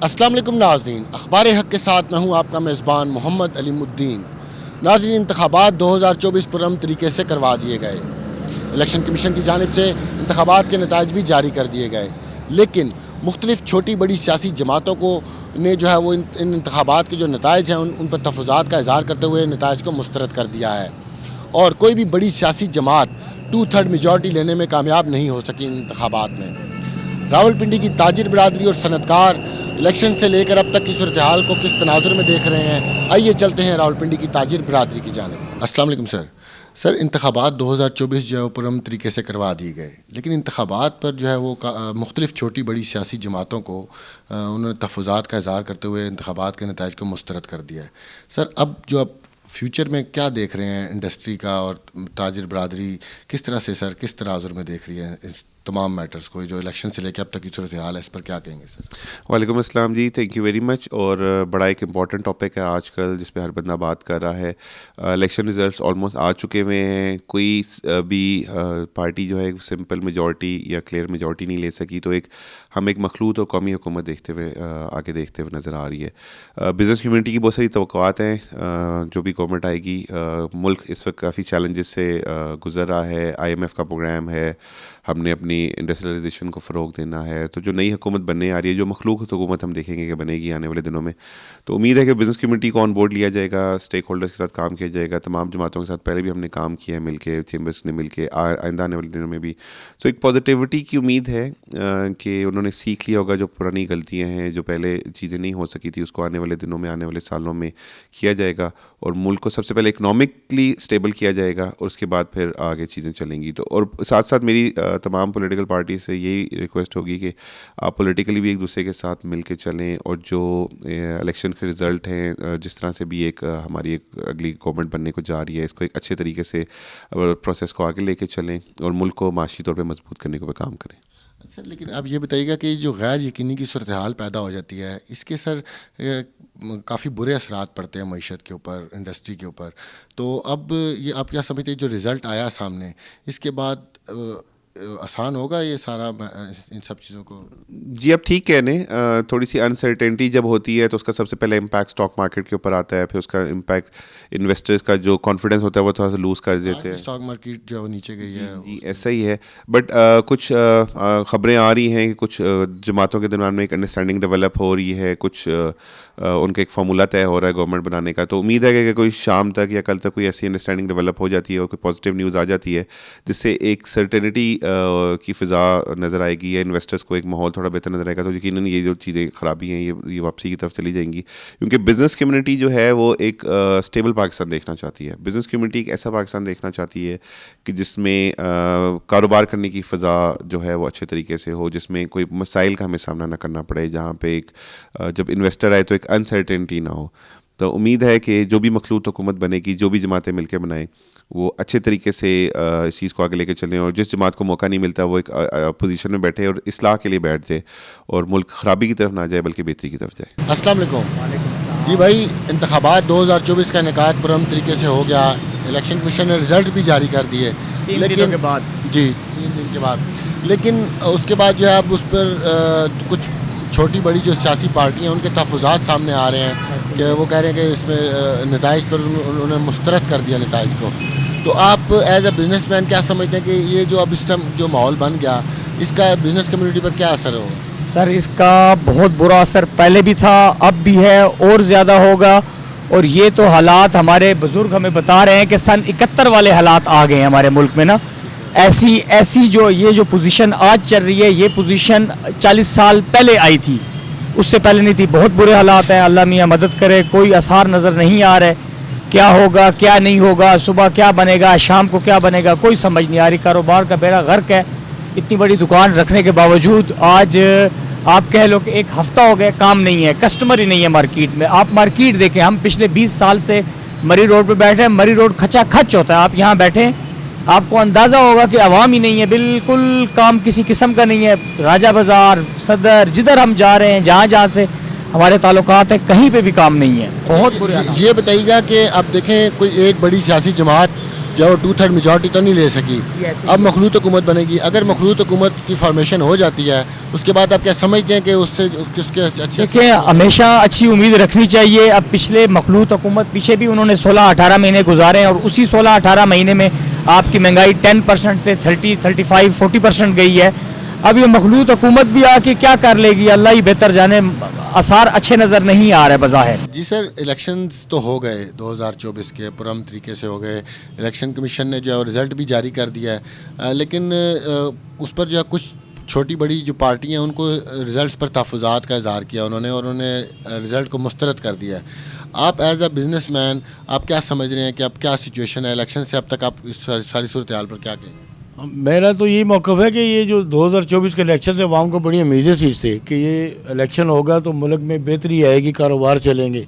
अस्सलाम वालेकुम नाज़रीन, अखबार हक़ के साथ मैं हूँ आपका मेज़बान मोहम्मद अलीमुद्दीन। नाज़रीन, इंतखाबात 2024 पुरअमन तरीके से करवा दिए गए। इलेक्शन कमीशन की जानिब से इंतखाबात के नताइज भी जारी कर दिए गए, लेकिन मुख्तलिफ़ छोटी बड़ी सियासी जमातों को ने जो है वो इन इंतखाबात के जो नताइज हैं उन पर तहफ़्फ़ुज़ात का इज़हार करते हुए नताइज को मुस्तरद कर दिया है। और कोई भी बड़ी सियासी जमात 2/3 मेजॉरिटी लेने में कामयाब नहीं हो सकी इन इंतखाबात में। रावलपिंडी की ताजिर बिरादरी और सनतकार इलेक्शन से लेकर अब तक की सूरत हाल को किस तनाजुर में देख रहे हैं, आइए चलते हैं रावलपिंडी की ताजिर बिरादरी की जानिब। अस्सलाम वालेकुम सर, इंतखाबात 2024 जो है वो पुरअमन तरीके से करवा दिए गए, लेकिन इंतखाबात पर जो है वो मुख्तलिफ़ छोटी बड़ी सियासी जमातों को उन्होंने तहफ़्फ़ुज़ात का इज़हार करते हुए इंतखाबात के नताइज को मुस्तरद कर दिया है। सर, अब फ्यूचर में क्या देख रहे हैं इंडस्ट्री का, और ताजिर बिरादरी किस तरह से किस तनाजुर में देख रही है इस तमाम मैटर्स को, जो इलेक्शन से लेकर अब तक की सूरत हाल है, इस पर क्या कहेंगे सर? वालेकुम अस्सलाम जी, थैंक यू वेरी मच। और बड़ा एक इम्पॉर्टेंट टॉपिक है आजकल जिस पे हर बंदा बात कर रहा है। इलेक्शन रिजल्ट्स ऑलमोस्ट आ चुके हुए हैं। कोई भी पार्टी जो है सिंपल मेजॉरिटी या क्लियर मेजॉरिटी नहीं ले सकी, तो हम एक मखलूत और कौमी हुकूमत आगे देखते हुए नज़र आ रही है। बिज़नेस कम्यूनिटी की बहुत सारी तवक्कुआत हैं। जो भी गवर्नमेंट आएगी, मुल्क इस वक्त काफ़ी चैलेंजेस से गुजर रहा है। IMF का प्रोग्राम है, हमने अपनी इंडस्ट्रियलाइजेशन को फ़रोग देना है। तो जो नई हुकूमत बनने आ रही है, जो मखलूक हुकूमत हम देखेंगे कि बनेगी आने वाले दिनों में, तो उम्मीद है कि बिज़नेस कम्यूनिटी को ऑन बोर्ड लिया जाएगा, स्टेक होल्डर्स के साथ काम किया जाएगा। तमाम जमातों के साथ पहले भी हमने काम किया है मिल के, चेम्बर्स ने मिल के, आइंदा आने वाले दिनों में भी। तो एक पॉजिटिविटी की उम्मीद है कि उन्होंने सीख लिया होगा जो पुरानी गलतियाँ हैं, जो पहले चीज़ें नहीं हो सकी थी, उसको आने वाले दिनों में, आने वाले सालों में किया जाएगा। और मुल्क को सबसे पहले इकनॉमिकली स्टेबल किया जाएगा और उसके बाद फिर आगे चीज़ें चलेंगी। तो और साथ साथ मेरी तमाम पॉलिटिकल पार्टी से यही रिक्वेस्ट होगी कि आप पॉलिटिकली भी एक दूसरे के साथ मिल के चलें, और जो इलेक्शन के रिज़ल्ट हैं, जिस तरह से भी हमारी एक अगली गवर्नमेंट बनने को जा रही है, इसको एक अच्छे तरीके से प्रोसेस को आगे लेके चलें और मुल्क को माशी तौर पे मजबूत करने को काम करें। सर, लेकिन आप ये बताइएगा कि जो गैर यकीनी की सूरत हाल पैदा हो जाती है, इसके काफ़ी बुरे असरात पड़ते हैं मईशत के ऊपर, इंडस्ट्री के ऊपर। तो अब ये आप क्या समझते हैं, जो रिज़ल्ट आया सामने, इसके बाद आसान होगा ये सारा इन सब चीज़ों को? जी, आप ठीक कह रहे हैं। थोड़ी सी अनसर्टेनिटी जब होती है तो उसका सबसे पहले इम्पैक्ट स्टॉक मार्केट के ऊपर आता है, फिर उसका इम्पैक्ट इन्वेस्टर्स का जो कॉन्फिडेंस होता है वो थोड़ा सा लूज़ कर देते हैं। स्टॉक मार्केट जो वो नीचे गई है। जी, ऐसा ही है। बट कुछ ख़बरें आ रही हैं कि कुछ जमातों के दरमियान में एक अंडरस्टैंडिंग डेवलप हो रही है, कुछ उनका एक फार्मूला तय हो रहा है गवर्नमेंट बनाने का। तो उम्मीद है कि कोई शाम तक या कल तक कोई ऐसी अंडरस्टैंडिंग डेवलप हो जाती है और कोई पॉजिटिव न्यूज़ आ जाती है, जिससे एक सर्टेनिटी की फ़िज़ा नज़र आएगी या इन्वेस्टर्स को एक माहौल थोड़ा बेहतर नज़र आएगा। तो यकीनन ये जो चीज़ें ख़राबी हैं ये वापसी की तरफ चली जाएंगी, क्योंकि बिज़नेस कम्युनिटी जो है वो एक स्टेबल पाकिस्तान देखना चाहती है। बिज़नेस कम्युनिटी एक ऐसा पाकिस्तान देखना चाहती है कि जिसमें कारोबार करने की फ़िज़ा जो है वो अच्छे तरीके से हो, जिसमें कोई मसाइल का हमें सामना ना करना पड़े, जहाँ पे जब इन्वेस्टर आए तो एक अनसर्टेनिटी ना हो। तो उम्मीद है कि जो भी मखलूत हुकूमत बनेगी, जो भी जमातें मिलकर बनाएं, वो अच्छे तरीके से इस चीज़ को आगे लेके चलें, और जिस जमात को मौका नहीं मिलता वो एक अपोजिशन में बैठे और इस्लाह के लिए बैठ जाए, और मुल्क ख़राबी की तरफ ना जाए बल्कि बेहतरी की तरफ जाए। अस्सलाम वालेकुम जी भाई, इंतखाबात 2024 का इनेकाद पुरअमन तरीके से हो गया। इलेक्शन कमीशन ने रिज़ल्ट भी जारी कर दिए, लेकिन के बाद जी 3 दिन के बाद, लेकिन उसके बाद जो है अब उस पर कुछ छोटी बड़ी जो सियासी पार्टियाँ हैं उनके तहफ़्फ़ुज़ात सामने आ रहे हैं कि वो कह रहे हैं कि इसमें नताइज पर उन्होंने मुस्तरद कर दिया नताइज को। तो आप एज अ बिज़नेसमैन क्या समझते हैं कि ये जो अब इस टाइम जो माहौल बन गया, इसका बिज़नेस कम्युनिटी पर क्या असर होगा? सर, इसका बहुत बुरा असर पहले भी था, अब भी है और ज़्यादा होगा। और ये तो हालात हमारे बुज़ुर्ग हमें बता रहे हैं कि सन 71 वाले हालात आ गए हैं हमारे मुल्क में ना। ऐसी जो पोजीशन आज चल रही है, ये पोजीशन 40 साल पहले आई थी, उससे पहले नहीं थी। बहुत बुरे हालात हैं, अल्लाह मियाँ मदद करे। कोई आसार नज़र नहीं आ रहे, क्या होगा क्या नहीं होगा, सुबह क्या बनेगा, शाम को क्या बनेगा, कोई समझ नहीं आ रही। कारोबार का बेड़ा गर्क है। इतनी बड़ी दुकान रखने के बावजूद आज आप कह लो कि एक हफ़्ता हो गया काम नहीं है, कस्टमर ही नहीं है मार्केट में। आप मार्केट देखें, हम पिछले 20 साल से मरी रोड पे बैठे हैं, मरी रोड खचा खच होता है। आप यहाँ बैठें, आपको अंदाज़ा होगा कि आवाम ही नहीं है, बिल्कुल काम किसी किस्म का नहीं है। राजा बाज़ार, सदर, जिधर हम जा रहे हैं, जहाँ से हमारे ताल्लुकात हैं, कहीं पे भी काम नहीं है। बहुत बुरे हालात। ये बताइएगा कि अब देखें, कोई एक बड़ी सियासी जमात जो वो 2/3 मेजॉरिटी तो नहीं ले सकी, ऐसे अब मखलूत हुकूमत बनेगी। अगर मखलूत हुकूमत की फॉर्मेशन हो जाती है उसके बाद आप क्या समझते हैं कि उससे उसके अच्छे देखिए हमेशा अच्छी उम्मीद रखनी चाहिए। अब पिछले मखलूत हुकूमत पीछे भी उन्होंने 16-18 महीने गुजारे हैं और उसी 16-18 महीने में आपकी महंगाई 10% से 30, 35, 40% गई है। अब ये मखलूत हुकूमत भी आके क्या कर लेगी, अल्लाह ही बेहतर जाने। आसार अच्छे नज़र नहीं आ रहे बज़ाहिर। जी सर, इलेक्शंस तो हो गए 2024 के पुरअमन तरीके से हो गए। इलेक्शन कमीशन ने जो है रिज़ल्ट भी जारी कर दिया है, लेकिन उस पर जो है कुछ छोटी बड़ी जो पार्टियां उनको रिज़ल्ट पर तहफ़्फ़ुज़ात का इज़हार किया उन्होंने, और उन्होंने रिज़ल्ट को मुस्तरद कर दिया है। आप एज अ बिज़नेसमैन आप क्या समझ रहे हैं कि अब क्या सिचुएशन है इलेक्शन से अब तक, आप इस सारी सूरत हाल पर क्या कहेंगे? मेरा तो यही मौक़िफ़ है कि ये जो 2024 के इलेक्शन से आवाम को बड़ी उम्मीदें सी थी कि ये इलेक्शन होगा तो मुल्क में बेहतरी आएगी, कारोबार चलेंगे।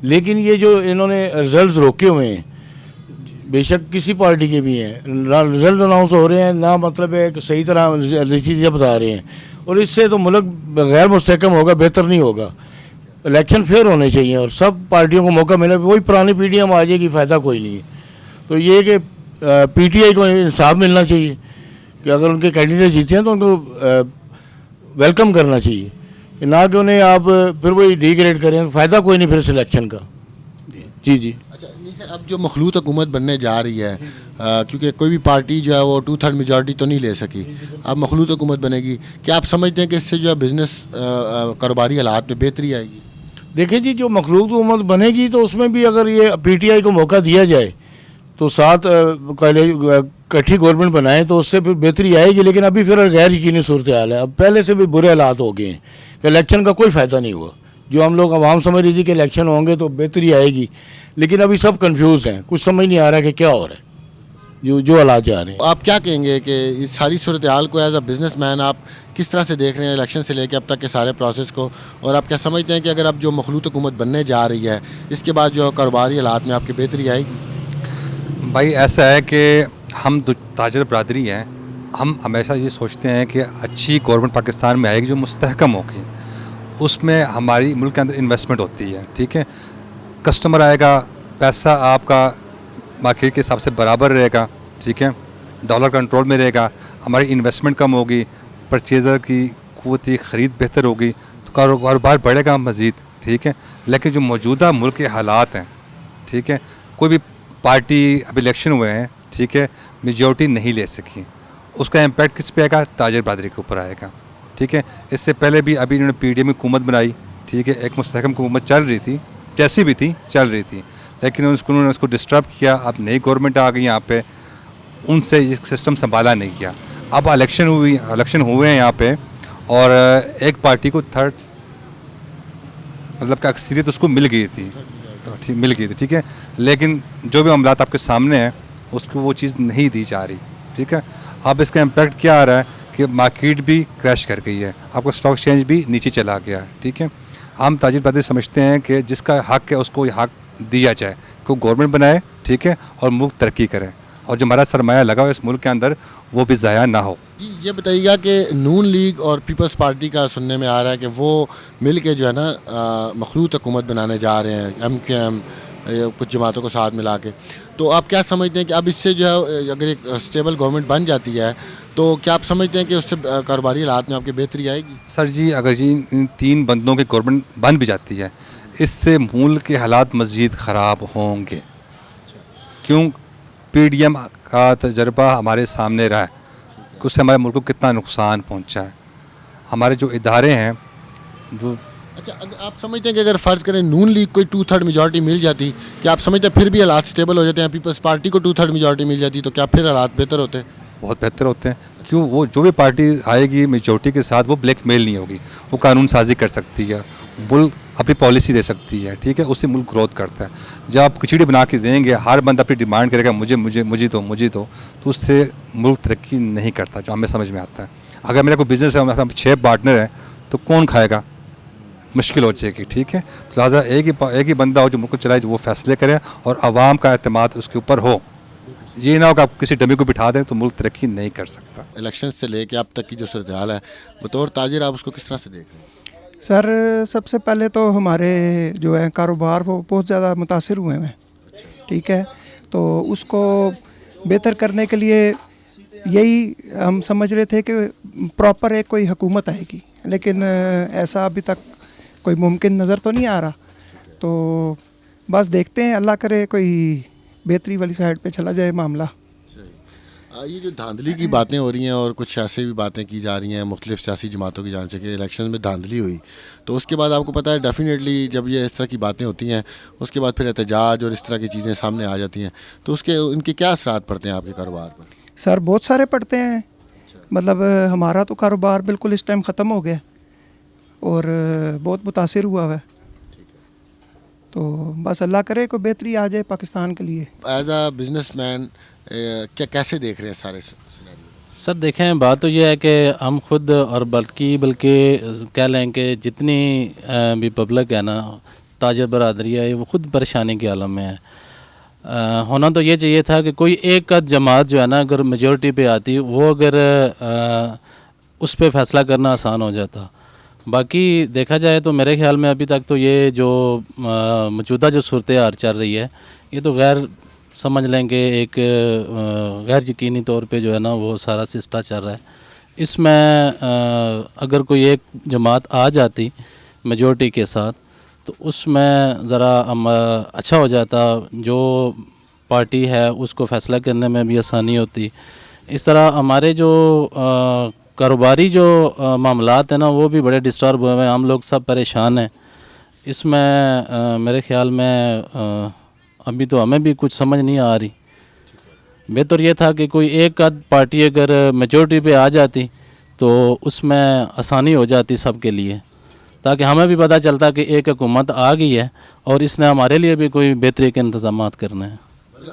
लेकिन ये जो इन्होंने रिज़ल्ट रोके हुए हैं, बेशक किसी पार्टी के भी हैं, ना रिज़ल्ट अनाउंस हो रहे हैं, ना मतलब है कि सही तरह नतीजे बता रहे हैं, और इससे तो मुल्क गैर मुस्तहकम होगा, बेहतर नहीं होगा। इलेक्शन फेयर होने चाहिए और सब पार्टियों को मौका मिले। वही पुरानी पीढ़ियाँ आ जाएगी, फ़ायदा कोई नहीं है। तो ये कि पीटीआई को इंसाफ मिलना चाहिए कि अगर उनके कैंडिडेट जीते हैं तो उनको वेलकम करना चाहिए, कि ना कि उन्हें आप फिर वही डिग्रेड करें, फ़ायदा कोई नहीं फिर सिलेक्शन का। जी जी। अच्छा नहीं सर, अब जो मखलूत हुकूमत बनने जा रही है, क्योंकि कोई भी पार्टी जो है वो 2/3 मेजॉरिटी तो नहीं ले सकी, अब मखलूत हुकूमत बनेगी, क्या आप समझते हैं कि इससे जो है बिज़नेस कारोबारी हालात में बेहतरी आएगी? देखिए जी, जो मखलूत हुकूमत बनेगी तो उसमें भी अगर ये पीटीआई को मौका दिया जाए तो साथ इकट्ठी गवर्नमेंट बनाए तो उससे फिर बेहतरी आएगी। लेकिन अभी फिर गैर यकीनी सूरत हाल है, अब पहले से भी बुरे हालात हो गए हैं कि इलेक्शन का कोई फ़ायदा नहीं हुआ। जो हम लोग आवाम समझ रही थी कि इलेक्शन होंगे तो बेहतरी आएगी, लेकिन अभी सब कंफ्यूज हैं, कुछ समझ नहीं आ रहा कि क्या हो रहा है, जो हालात जा रहे हैं। आप क्या कहेंगे कि इस सारी सूरत हाल को एज अ बिज़नेसमैन आप किस तरह से देख रहे हैं, इलेक्शन से लेकर अब तक के सारे प्रोसेस को, और आप क्या समझते हैं कि अगर अब जो मखलूत हुकूमत बनने जा रही है इसके बाद जो कारोबारी हालात में आपकी बेहतरी आएगी? भाई ऐसा है कि हम ताजर बरादरी हैं, हम हमेशा ये सोचते हैं कि अच्छी गवर्नमेंट पाकिस्तान में आएगी जो मुस्तहकम होगी, उसमें हमारी मुल्क के अंदर इन्वेस्टमेंट होती है। ठीक है, कस्टमर आएगा, पैसा आपका मार्केट के हिसाब से बराबर रहेगा। ठीक है, डॉलर कंट्रोल में रहेगा, हमारी इन्वेस्टमेंट कम होगी, परचेज़र की क़ुव्वत ख़रीद बेहतर होगी, तो कारोबार बढ़ेगा मज़ीद। ठीक है, लेकिन जो मौजूदा मुल्क के हालात हैं, ठीक है, कोई भी पार्टी अभी इलेक्शन हुए हैं, ठीक है, मेजॉरिटी नहीं ले सकी, उसका इम्पैक्ट किस पे आएगा? ताजर बरादरी के ऊपर आएगा। ठीक है, इससे पहले भी अभी इन्होंने पीडीएम की हुकूमत बनाई, ठीक है, एक मुस्तहकम हुकूमत चल रही थी, जैसी भी थी चल रही थी, लेकिन उन्होंने उसको डिस्टर्ब किया। अब नई गवर्नमेंट आ गई यहाँ पे, उनसे ये सिस्टम संभाला नहीं गया। अब इलेक्शन हुए हैं यहाँ पे, और एक पार्टी को थर्ड मतलब का अक्सरियत उसको मिल गई थी, ठीक है, लेकिन जो भी मामलात आपके सामने हैं उसको वो चीज़ नहीं दी जा रही। ठीक है, अब इसका इम्पैक्ट क्या आ रहा है कि मार्केट भी क्रैश कर गई है, आपका स्टॉक एक्सचेंज भी नीचे चला गया है। ठीक है, हम ताजिर बरादरी समझते हैं कि जिसका हक़ है उसको हक़ दिया जाए, को गवर्नमेंट बनाए, ठीक है, और मुल्क तरक्की करे, और जो हमारा सरमाया लगा हो इस मुल्क के अंदर वो भी ज़ाया ना हो। जी ये बताइएगा कि नून लीग और पीपल्स पार्टी का सुनने में आ रहा है कि वो मिल के जो है ना मखलूत हुकूमत बनाने जा रहे हैं, MKM कुछ जमातों को साथ मिला के, तो आप क्या समझते हैं कि अब इससे जो है अगर एक स्टेबल गवर्नमेंट बन जाती है तो क्या आप समझते हैं कि उससे कारोबारी हालात में आपकी बेहतरी आएगी? सर जी, अगर जी इन 3 बंदों की गवर्नमेंट बन भी जाती है, इससे मुल्क के हालात मज़ीद ख़राब होंगे। क्यों? पीडीएम का तजर्बा हमारे सामने रहा है कि उससे हमारे मुल्क को कितना नुकसान पहुंचा है। हमारे जो इदारे हैं जो अच्छा, अगर आप समझते हैं कि अगर फ़र्ज़ करें नून लीग कोई 2/3 मेजॉरिटी मिल जाती, क्या आप समझते हैं फिर भी हालात स्टेबल हो जाते हैं? पीपल्स पार्टी को 2/3 मेजॉरिटी मिल जाती तो क्या फिर हालात बेहतर होते? बहुत बेहतर होते हैं। क्यों? वो जो भी पार्टी आएगी मेजॉरिटी के साथ वो ब्लैकमेल नहीं होगी, वो कानून साजी कर सकती है, मुल्क अपनी पॉलिसी दे सकती है। ठीक है, उससे मुल्क ग्रोथ करता है। जब आप खिचड़ी बना के देंगे, हर बंदा अपनी डिमांड करेगा मुझे दो, तो उससे मुल्क तरक्की नहीं करता, जो हमें समझ में आता है। अगर मेरा कोई बिज़नेस है, हम 6 पार्टनर हैं, तो कौन खाएगा? मुश्किल हो जाएगी। ठीक है, तो लिहाजा एक ही बंदा हो जो मुल्क को चलाए, जो वो फैसले करे और आवाम का एतमाद उसके ऊपर हो। ये ना हो कि आप किसी डमी को बिठा दें तो मुल्क तरक्की नहीं कर सकता। इलेक्शन से लेके अब तक की जो सूरत हाल है, बतौर ताजिर आप उसको किस तरह से देख रहे हैं? सर सबसे पहले तो हमारे जो है कारोबार वो बहुत ज़्यादा मुतासिर हुए हैं। ठीक है, तो उसको बेहतर करने के लिए यही हम समझ रहे थे कि प्रॉपर एक कोई हुकूमत आएगी, लेकिन ऐसा अभी तक कोई मुमकिन नज़र तो नहीं आ रहा। तो बस देखते हैं, अल्लाह करे कोई बेहतरी वाली साइड पे चला जाए मामला। ये जो धांधली की बातें हो रही हैं और कुछ ऐसे भी बातें की जा रही हैं मुख्तलिफ सियासी जमातों की जान से कि इलेक्शन में धांधली हुई, तो उसके बाद आपको पता है डेफिनेटली जब ये इस तरह की बातें होती हैं उसके बाद फिर एहतजाज और इस तरह की चीज़ें सामने आ जाती हैं, तो उसके उनके क्या असरात पड़ते हैं आपके कारोबार पर? सर बहुत सारे पड़ते हैं, मतलब हमारा तो कारोबार बिल्कुल इस टाइम ख़त्म हो गया और बहुत मुतासिर हुआ है। तो बस अल्लाह करे कोई बेहतरी आ जाए पाकिस्तान के लिए। एज अ बिजनेसमैन क्या कैसे देख रहे हैं सारे सर देखें, बात तो ये है कि हम खुद और बल्कि कह लें कि जितनी भी पब्लिक है ना, ताजर बरादरी है, वो खुद परेशानी के आलम में है। होना तो ये चाहिए था कि कोई एक जमात जो है ना अगर मेजॉरिटी पे आती, वो अगर उस पर फैसला करना आसान हो जाता। बाकी देखा जाए तो मेरे ख्याल में अभी तक तो ये जो मौजूदा जो सूरत हाल चल रही है, ये तो गैर समझ लेंगे एक गैर यकीनी तौर पे जो है ना वो सारा सिस्टम चल रहा है। इसमें अगर कोई एक जमात आ जाती मेजॉरिटी के साथ तो उसमें ज़रा अच्छा हो जाता, जो पार्टी है उसको फ़ैसला करने में भी आसानी होती। इस तरह हमारे जो कारोबारी जो मामलात हैं ना वो भी बड़े डिस्टर्ब हुए हैं, हम लोग सब परेशान हैं। इसमें मेरे ख्याल में अभी तो हमें भी कुछ समझ नहीं आ रही। बेहतर ये था कि कोई एक आध पार्टी अगर मेजॉरिटी पे आ जाती तो उसमें आसानी हो जाती सबके लिए, ताकि हमें भी पता चलता कि एक हुकूमत आ गई है और इसने हमारे लिए भी कोई बेहतरी के इंतजाम करने हैं।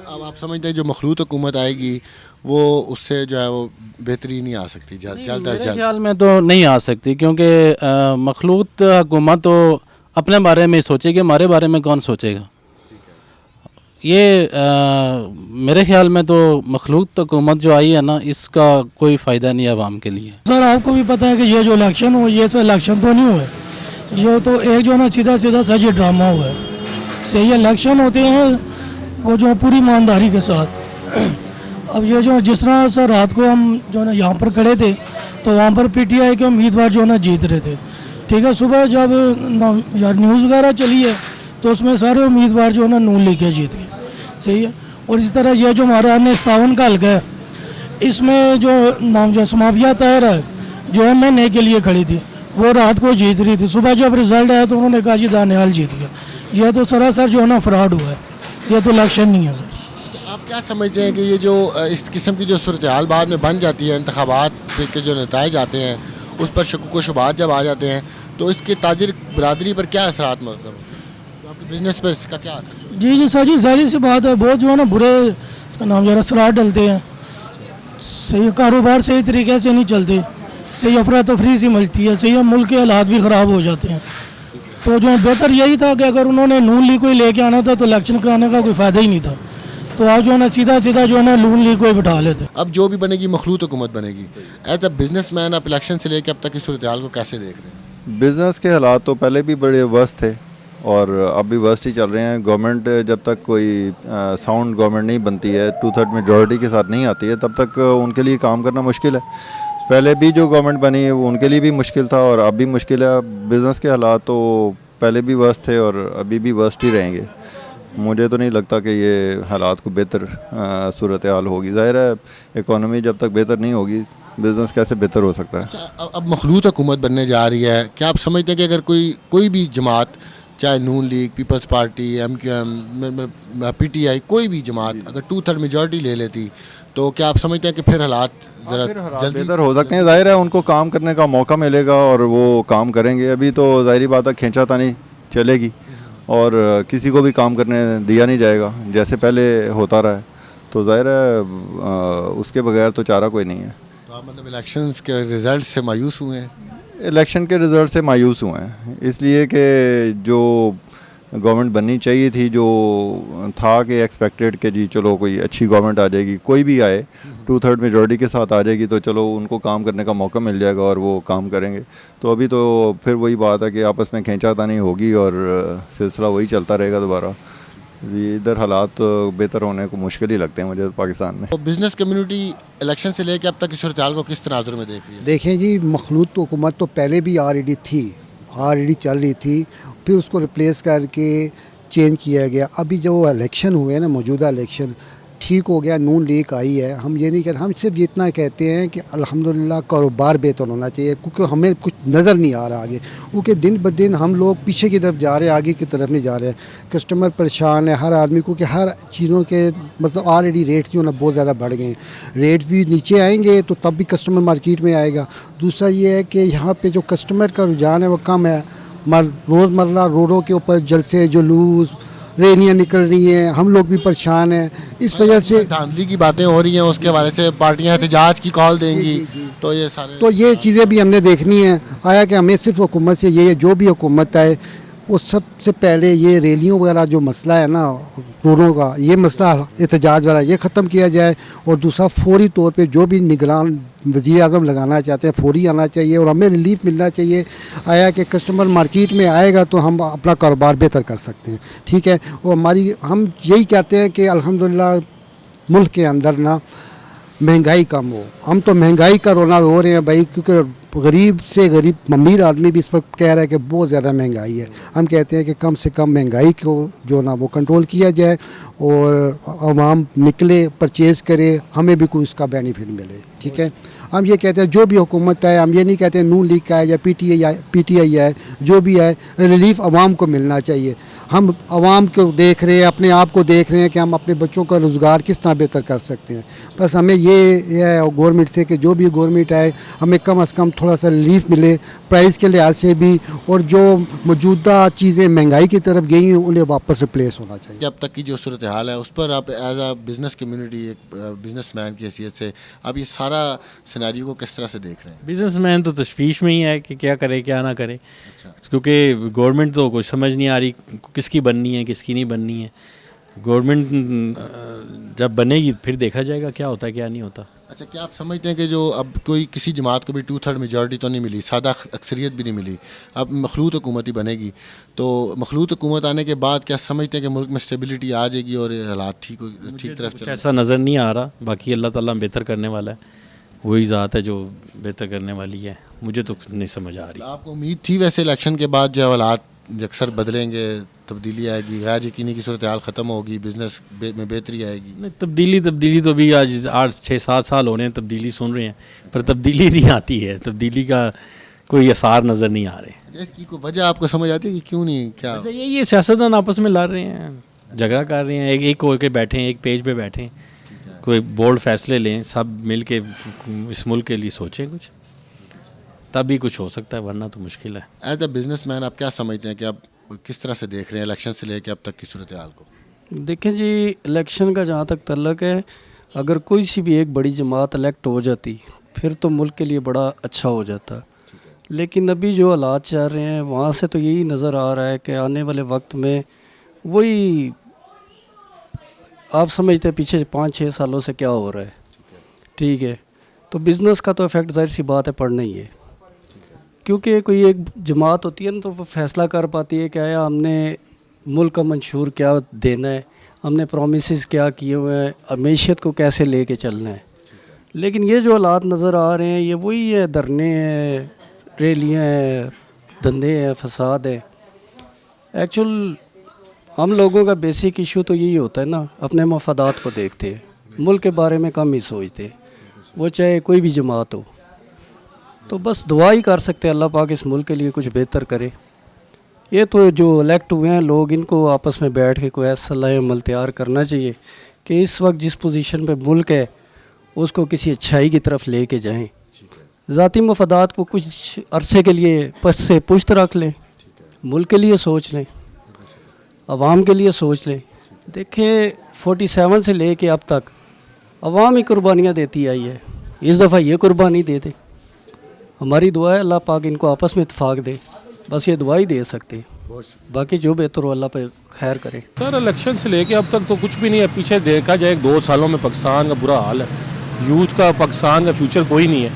अब आप समझते हैं जो मखलूत हुकूमत आएगी वो उससे जो है वो बेहतरी नहीं आ सकती जल्द अज मेरे जल्द? ख्याल में तो नहीं आ सकती, क्योंकि मखलूत हुकूमत तो अपने बारे में सोचेगी, हमारे बारे में कौन सोचेगा। ये मेरे ख्याल में तो मखलूत हुकूमत जो आई है ना, इसका कोई फ़ायदा नहीं है आवाम के लिए। सर आपको भी पता है कि ये जो इलेक्शन हुआ, ये इलेक्शन तो नहीं हुए, ये तो एक जो ना सीधा सीधा सच ड्रामा हुआ है। सही इलेक्शन होते हैं वो जो पूरी ईमानदारी के साथ। अब ये जो जिस तरह सर रात को हम जो ना यहाँ पर खड़े थे तो वहाँ पर पीटीआई के उम्मीदवार जो ना जीत रहे थे, ठीक है। सुबह जब यार न्यूज़ वगैरह चली है तो उसमें सारे उम्मीदवार जो ना नून लेके जीत गए, सही है। और इस तरह ये जो हमारा हमने 57 का हल्का है, इसमें जो नाम जो समाविया तैयार है जो एमएनए के लिए खड़ी थी वो रात को जीत रही थी। सुबह जब रिजल्ट आया तो उन्होंने कहा जी दानियाल जीत गया। यह तो सरासर जो है ना फ्रॉड हुआ है, यह तो इलेक्शन नहीं है सर। आप क्या समझते हैं कि ये जो इस किस्म की जो सूरत हाल बाद में बन जाती है, इंतखाबात के जो नताइज आते हैं उस पर शकुक व शुबहात जब आ जाते हैं, तो इसके ताजिर बरादरी पर क्या असरात मतलब होते हैं, तो आपके बिजनेस पर इसका क्या असर? जी सर जी, जाहिर सी बात है, बहुत जो है ना बुरे इसका नाम जरा असरात डलते हैं। सही कारोबार सही तरीके से नहीं चलते, सही अफरा तफरी सी मचती है, सही मुल्क के हालात भी ख़राब हो जाते हैं। तो जो बेहतर यही था कि अगर उन्होंने नून लीग को ही लेके आना था तो इलेक्शन कराने का कोई फ़ायदा ही नहीं था। तो आज जो है ना सीधा सीधा जो है ना नून लीग को ही बिठा लेते। अब जो भी बनेगी मखलूत हुकूमत बनेगी। एज अ बिजनेसमैन आप इलेक्शन से लेकर अब तक की सूरत हाल को कैसे देख रहे हैं? बिज़नेस के हालात तो पहले भी बड़े वर्स्ट थे और अब भी वर्स्ट ही चल रहे हैं। गवर्नमेंट जब तक कोई साउंड गवर्नमेंट नहीं बनती है, 2/3 मेजॉरिटी के साथ नहीं आती है, तब तक उनके लिए काम करना मुश्किल है। पहले भी जो गवर्नमेंट बनी है वो उनके लिए भी मुश्किल था और अब भी मुश्किल है। बिज़नेस के हालात तो पहले भी वर्स्ट थे और अभी भी वर्स्ट ही रहेंगे। मुझे तो नहीं लगता कि ये हालात को बेहतर सूरत हाल होगी। ज़ाहिर है इकॉनमी जब तक बेहतर नहीं होगी बिज़नेस कैसे बेहतर हो सकता है। अच्छा, अब मखलूत हुकूमत बनने जा रही है, क्या आप समझते हैं कि अगर कोई भी जमात, चाहे Noon League, People's Party, MQM, PTI, कोई भी जमात अगर 2/3 मेजॉरिटी ले लेती तो क्या आप समझते हैं कि फिर हालात ज़रा जल्दी बेहतर हो सकते हैं? ज़ाहिर है उनको काम करने का मौका मिलेगा और वो काम करेंगे। अभी तो ज़ाहिरी बात है खींचातानी चलेगी और किसी को भी काम करने दिया नहीं जाएगा जैसे पहले होता रहा है। तो ज़ाहिर है उसके बगैर तो चारा कोई नहीं है। तो आप मतलब इलेक्शंस के रिज़ल्ट से मायूस हुए हैं? इलेक्शन के रिज़ल्ट से मायूस हुए हैं इसलिए कि जो गवर्नमेंट बननी चाहिए थी, जो था कि एक्सपेक्टेड कि जी चलो कोई अच्छी गवर्नमेंट आ जाएगी, कोई भी आए 2/3 मेजॉरिटी के साथ आ जाएगी तो चलो उनको काम करने का मौका मिल जाएगा और वो काम करेंगे। तो अभी तो फिर वही बात है कि आपस में खींचातानी होगी और सिलसिला वही चलता रहेगा दोबारा। इधर हालात तो बेहतर होने को मुश्किल ही लगते हैं मुझे तो पाकिस्तान में। तो बिज़नेस कम्युनिटी इलेक्शन से लेकर अब तक की सूरत हाल को किस तनाजुर में देख रही है? देखें जी, मखलूत हुकूमत तो पहले भी ऑलरेडी चल रही थी, फिर उसको रिप्लेस करके चेंज किया गया। अभी जो इलेक्शन हुए ना, मौजूदा इलेक्शन ठीक हो गया, नून लीग आई है। हम ये नहीं कहते, हम सिर्फ इतना कहते हैं कि अल्हम्दुलिल्लाह कारोबार बेहतर होना चाहिए, क्योंकि हमें कुछ नज़र नहीं आ रहा आगे, क्योंकि दिन ब दिन हम लोग पीछे की तरफ जा रहे हैं, आगे की तरफ नहीं जा रहे हैं। कस्टमर परेशान है, हर आदमी को कि हर चीज़ों के मतलब ऑलरेडी रेट्स जो ना बहुत ज़्यादा बढ़ गए हैं। रेट भी नीचे आएंगे तो तब भी कस्टमर मार्केट में आएगा। दूसरा ये है कि यहाँ पर जो कस्टमर का रुझान है वो कम है। रोज़मर्रा रोडों के ऊपर जलसे जुलूस, रैलियाँ निकल रही हैं, हम लोग भी परेशान हैं इस वजह से। धांधली की बातें हो रही हैं, उसके हवाले से पार्टियां एहतजाज की कॉल देंगी, तो ये चीज़ें भी हमने देखनी है। आया कि हमें सिर्फ हुकूमत से ये जो भी हुकूमत आए वो सबसे पहले ये रैलियों वगैरह जो मसला है ना रोडों का, ये मसला एहतजाज वाला ये ख़त्म किया जाए। और दूसरा फौरी तौर पे जो भी निगरान वज़ीर आज़म लगाना चाहते हैं फौरी आना चाहिए और हमें रिलीफ मिलना चाहिए। आया कि कस्टमर मार्केट में आएगा तो हम अपना कारोबार बेहतर कर सकते हैं, ठीक है। और हम यही कहते हैं कि अल्हम्दुलिल्लाह मुल्क के अंदर ना महंगाई कम हो। हम तो महंगाई का रोना रो रहे हैं भाई, क्योंकि गरीब से गरीब अमीर आदमी भी इस वक्त कह रहा है कि बहुत ज़्यादा महंगाई है। हम कहते हैं कि कम से कम महंगाई को जो ना वो कंट्रोल किया जाए और आवाम निकले, परचेज़ करे, हमें भी कोई उसका बेनिफिट मिले, ठीक है। हम ये कहते हैं जो भी हुकूमत है, हम ये नहीं कहते नून लीग का है या पीटीआई है, जो भी है रिलीफ आवाम को मिलना चाहिए। हम आवाम को देख रहे हैं, अपने आप को देख रहे हैं कि हम अपने बच्चों का रोज़गार किस तरह बेहतर कर सकते हैं। बस हमें ये है गवर्नमेंट से कि जो भी गवर्नमेंट आए हमें कम से कम थोड़ा सा रिलीफ मिले प्राइस के लिहाज से भी, और जो मौजूदा चीज़ें महंगाई की तरफ गई हैं उन्हें वापस रिप्लेस होना चाहिए। अब तक की जो सूरत हाल है उस पर आप एज आ बिज़नेस कम्युनिटी, एक बिज़नेसमैन की हैसियत से आप ये सारा सिनेरियो को किस तरह से देख रहे हैं? बिज़नेसमैन तो तशवीश में ही है कि क्या करे क्या ना करे, क्योंकि गवर्नमेंट तो कुछ समझ नहीं आ रही किसकी बननी है किसकी नहीं बननी है। गवर्नमेंट जब बनेगी फिर देखा जाएगा क्या होता है क्या नहीं होता। अच्छा, क्या आप समझते हैं कि जो अब कोई किसी जमात को भी 2/3 मेजॉरिटी तो नहीं मिली, सादा अक्सरियत भी नहीं मिली, अब मखलूत हुकूमत ही बनेगी, तो मखलूत हुकूमत आने के बाद क्या समझते हैं कि मुल्क में स्टेबिलिटी आ जाएगी और हालात ठीक तरफ कुछ ऐसा नज़र नहीं आ रहा। बाकी अल्लाह ताला बेहतर करने वाला है, वही ज़ात है जो बेहतर करने वाली है, मुझे तो नहीं समझ आ रही। आपको उम्मीद थी वैसे इलेक्शन के बाद जो हालात अक्सर बदलेंगे, तब्दीली आएगी, गैर यकीनी की सूरत हाल ख़त्म होगी, बिज़नेस में बेहतरी आएगी? नहीं, तब्दीली तो भी आज 8-6-7 साल हो रहे हैं तब्दीली सुन रहे हैं, पर तब्दीली नहीं आती है, तब्दीली का कोई आसार नज़र नहीं आ रहे। इसकी कोई वजह आपको समझ आती है कि क्यों नहीं? क्या ये सियासतदान आपस में लड़ रहे हैं, झगड़ा कर रहे हैं, एक होकर बैठे हैं, एक पेज पे बैठे हैं, कोई बोल्ड फैसले लें, सब मिल के इस मुल्क के लिए सोचें कुछ, तभी कुछ हो सकता है, वरना तो मुश्किल है। एज अ बिजनेसमैन आप क्या समझते हैं कि आप किस तरह से देख रहे हैं इलेक्शन से लेकर अब तक की सूरत हाल को? देखें जी, इलेक्शन का जहाँ तक तल्लक है, अगर कोई सी भी एक बड़ी जमात इलेक्ट हो जाती फिर तो मुल्क के लिए बड़ा अच्छा हो जाता, लेकिन अभी जो हालात चल रहे हैं वहाँ से तो यही नज़र आ रहा है कि आने वाले वक्त में वही आप समझते हैं पिछले 5-6 सालों से क्या हो रहा है, ठीक है। तो बिज़नेस का तो इफ़ेक्ट ज़ाहिर सी बात है पड़ना ही है, क्योंकि कोई एक जमात होती है ना तो वो फैसला कर पाती है कि आया हमने मुल्क का मंशूर क्या देना है, हमने प्रोमिसेस क्या किए हुए हैं, मैशियत को कैसे लेके चलना है। लेकिन ये जो हालात नज़र आ रहे हैं ये वही है, धरने हैं, रैलियाँ हैं, धंधे हैं, फसाद है। एक्चुअल हम लोगों का बेसिक इशू तो यही होता है ना, अपने मफादात को देखते हैं, मुल्क के बारे में कम ही सोचते, वो चाहे कोई भी जमात हो। तो बस दुआ ही कर सकते हैं अल्लाह पाक इस मुल्क के लिए कुछ बेहतर करे। ये तो जो इलेक्ट हुए हैं लोग, इनको आपस में बैठ के कोई ऐसा अमल तैयार करना चाहिए कि इस वक्त जिस पोजीशन पे मुल्क है उसको किसी अच्छाई की तरफ ले के जाएँ। ज़ाती मफादात को कुछ अरसे के लिए पस से पुश्त रख लें, मुल्क के लिए सोच लें, अवाम के लिए सोच लें। देखिए 47 से ले के अब तक अवाम ही कुर्बानियाँ देती आई है, इस दफ़ा ये कुर्बानी दे दे। हमारी दुआ है अल्लाह पाक इनको आपस में इत्फाक दे, बस ये दुआ ही दे सकते हैं, बाकी जो बेहतर हो अल्लाह पे खैर करे। सर इलेक्शन से लेके अब तक तो कुछ भी नहीं है, पीछे देखा जाए 2 सालों में पाकिस्तान का बुरा हाल है, यूथ का पाकिस्तान का फ्यूचर कोई नहीं है,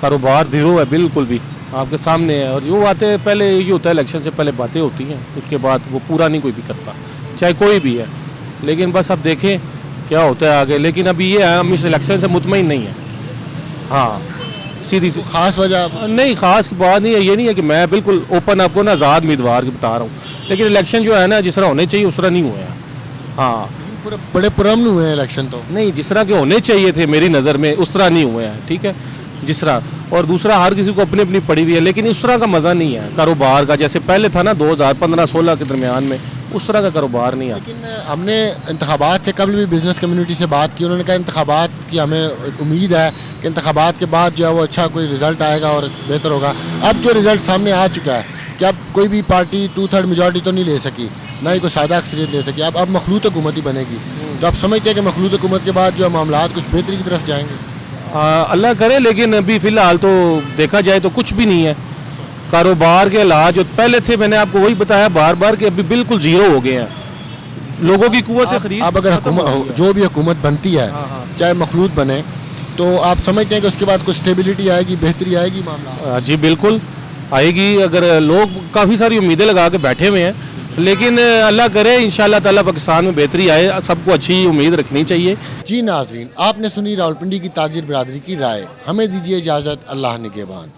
कारोबार ज़ीरो है बिल्कुल भी, आपके सामने है। और जो बातें पहले ये होता है इलेक्शन से पहले बातें होती हैं, उसके बाद वो पूरा नहीं कोई भी करता, चाहे कोई भी है। लेकिन बस अब देखें क्या होता है आगे। लेकिन अभी ये है, हम इस इलेक्शन से मुतमईन नहीं है। हाँ, सीधी सी खास वजह नहीं, खास की बात नहीं है। ये नहीं है कि मैं बिल्कुल ओपन आपको ना आज़ाद उम्मीदवार की बता रहा हूँ, लेकिन इलेक्शन जो है ना जिस तरह होने चाहिए उस तरह नहीं हुए हैं। हाँ, पूरे बड़े पुरअमन हुए हैं इलेक्शन तो। नहीं, जिस तरह के होने चाहिए थे मेरी नज़र में उस तरह नहीं हुए हैं, ठीक है, जिस तरह। और दूसरा, हर किसी को अपनी अपनी पड़ी हुई है, लेकिन इस तरह का मज़ा नहीं है कारोबार का जैसे पहले था ना 2015-16 के दरमियान में, उस तरह का कारोबार नहीं आता। लेकिन हमने इंतखाबात से कबल भी बिज़नेस कम्युनिटी से बात की, उन्होंने कहा इंतखाबात की हमें एक उम्मीद है कि इंतखाबात के बाद जो है वो अच्छा कोई रिज़ल्ट आएगा और बेहतर होगा। अब जो रिज़ल्ट सामने आ चुका है कि अब कोई भी पार्टी 2/3 मेजॉरिटी तो नहीं ले सकी, ना ही कोई सादा अक्सरियत ले सकी। अब मखलूत हुकूमत ही बनेगी, तो आप समझते हैं कि मखलूत हुकूमत के बाद जो मामलात कुछ बेहतरी की तरफ जाएंगे? अल्लाह करे, लेकिन अभी फ़िलहाल तो देखा जाए तो कुछ भी नहीं है। कारोबार के हालात जो पहले थे, मैंने आपको वही बताया बार बार कि अभी बिल्कुल ज़ीरो हो गए हैं। लोगों की कुव्वत खरीद अब अगर जो भी हुकूमत बनती है, चाहे मखलूत बने, तो आप समझते हैं कि उसके बाद कुछ स्टेबिलिटी आएगी, बेहतरी आएगी मामला? जी बिल्कुल आएगी। अगर लोग काफ़ी सारी उम्मीदें लगा के बैठे हुए हैं, लेकिन अल्लाह करे इंशाअल्लाह ताला पाकिस्तान में बेहतरी आए, सबको अच्छी उम्मीद रखनी चाहिए। जी नाज़रीन, आपने सुनी रावलपिंडी की ताजिर बिरादरी की राय। हमें दीजिए इजाज़त, अल्लाह निगहबान।